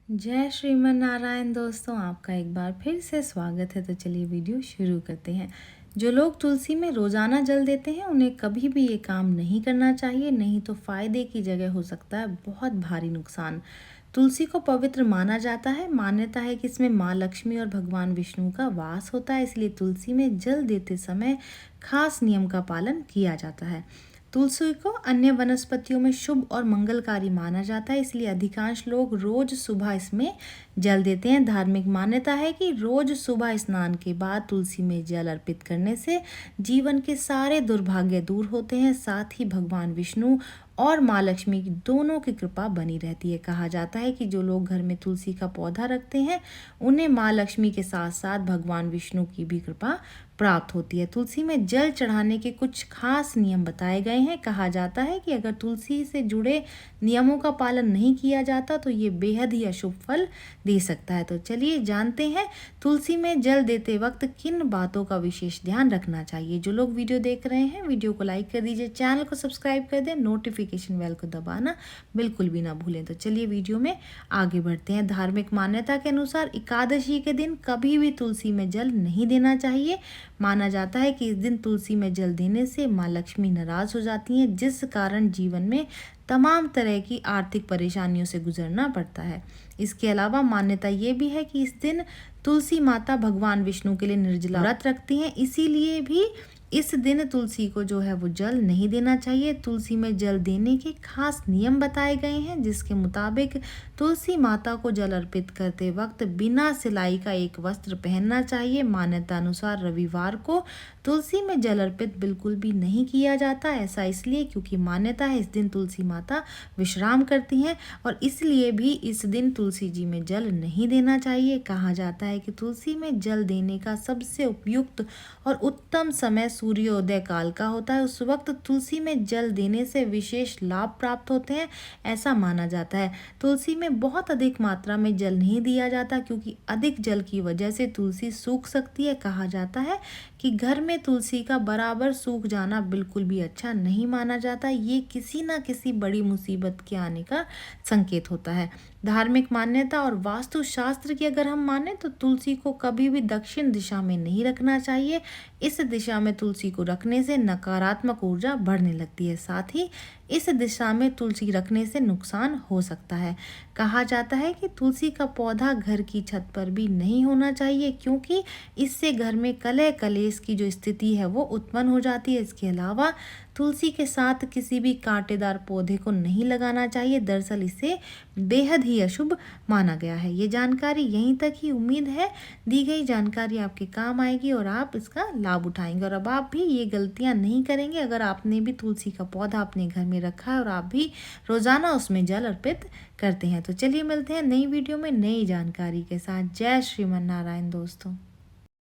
जय श्रीमन नारायण दोस्तों, आपका एक बार फिर से स्वागत है। तो चलिए वीडियो शुरू करते हैं। जो लोग तुलसी में रोज़ाना जल देते हैं उन्हें कभी भी ये काम नहीं करना चाहिए, नहीं तो फ़ायदे की जगह हो सकता है बहुत भारी नुकसान। तुलसी को पवित्र माना जाता है। मान्यता है कि इसमें माँ लक्ष्मी और भगवान विष्णु का वास होता है, इसलिए तुलसी में जल देते समय खास नियम का पालन किया जाता है। तुलसी को अन्य वनस्पतियों में शुभ और मंगलकारी माना जाता है, इसलिए अधिकांश लोग रोज सुबह इसमें जल देते हैं। धार्मिक मान्यता है कि रोज सुबह स्नान के बाद तुलसी में जल अर्पित करने से जीवन के सारे दुर्भाग्य दूर होते हैं। साथ ही भगवान विष्णु और माँ लक्ष्मी की दोनों की कृपा बनी रहती है। कहा जाता है कि जो लोग घर में तुलसी का पौधा रखते हैं उन्हें माँ लक्ष्मी के साथ साथ भगवान विष्णु की भी कृपा प्राप्त होती है। तुलसी में जल चढ़ाने के कुछ खास नियम बताए गए हैं। कहा जाता है कि अगर तुलसी से जुड़े नियमों का पालन नहीं किया जाता तो ये बेहद ही अशुभ फल दे सकता है। तो चलिए जानते हैं तुलसी में जल देते वक्त किन बातों का विशेष ध्यान रखना चाहिए। जो लोग वीडियो देख रहे हैं वीडियो को लाइक कर दीजिए, चैनल को सब्सक्राइब कर दें, नोटिफिकेशन बेल को दबाना बिल्कुल भी ना भूलें। तो चलिए वीडियो में आगे बढ़ते हैं। धार्मिक मान्यता के अनुसार एकादशी के दिन कभी भी तुलसी में जल नहीं देना चाहिए। माना जाता है कि इस दिन तुलसी में जल देने से माँ लक्ष्मी नाराज हो जाती हैं, जिस कारण जीवन में तमाम तरह की आर्थिक परेशानियों से गुजरना पड़ता है। इसके अलावा मान्यता ये भी है कि इस दिन तुलसी माता भगवान विष्णु के लिए निर्जला व्रत रखती हैं, इसीलिए भी इस दिन तुलसी को जो है वो जल नहीं देना चाहिए। तुलसी में जल देने के खास नियम बताए गए हैं, जिसके मुताबिक तुलसी माता को जल अर्पित करते वक्त बिना सिलाई का एक वस्त्र पहनना चाहिए। मान्यता अनुसार रविवार को तुलसी में जल अर्पित बिल्कुल भी नहीं किया जाता। ऐसा इसलिए क्योंकि मान्यता है इस दिन तुलसी माता विश्राम करती हैं और इसलिए भी इस दिन तुलसी जी में जल नहीं देना चाहिए। कहा जाता है कि तुलसी में जल देने का सबसे उपयुक्त और उत्तम समय सूर्योदय काल का होता है। उस वक्त तुलसी में जल देने से विशेष लाभ प्राप्त होते हैं, ऐसा माना जाता है। तुलसी में बहुत अधिक मात्रा में जल नहीं दिया जाता क्योंकि अधिक जल की वजह से तुलसी सूख सकती है। कहा जाता है कि घर में तुलसी का बराबर सूख जाना बिल्कुल भी अच्छा नहीं माना जाता। ये किसी ना किसी बड़ी मुसीबत के आने का संकेत होता है। धार्मिक मान्यता और वास्तुशास्त्र की अगर हम माने तो तुलसी को कभी भी दक्षिण दिशा में नहीं रखना चाहिए। इस दिशा में तुलसी को रखने से नकारात्मक ऊर्जा बढ़ने लगती है, साथ ही इस दिशा में तुलसी रखने से नुकसान हो सकता है। कहा जाता है कि तुलसी का पौधा घर की छत पर भी नहीं होना चाहिए क्योंकि इससे घर में कलह कलेश की जो स्थिति है वो उत्पन्न हो जाती है। इसके अलावा तुलसी के साथ किसी भी कांटेदार पौधे को नहीं लगाना चाहिए, दरअसल इसे बेहद ही अशुभ माना गया है। ये जानकारी यहीं तक ही। उम्मीद है दी गई जानकारी आपके काम आएगी और आप इसका लाभ उठाएंगे और अब आप भी ये गलतियां नहीं करेंगे। अगर आपने भी तुलसी का पौधा अपने घर में रखा है और आप भी रोजाना उसमें जल अर्पित करते हैं। तो चलिए मिलते हैं नई वीडियो में नई जानकारी के साथ। जय श्रीमन नारायण दोस्तों।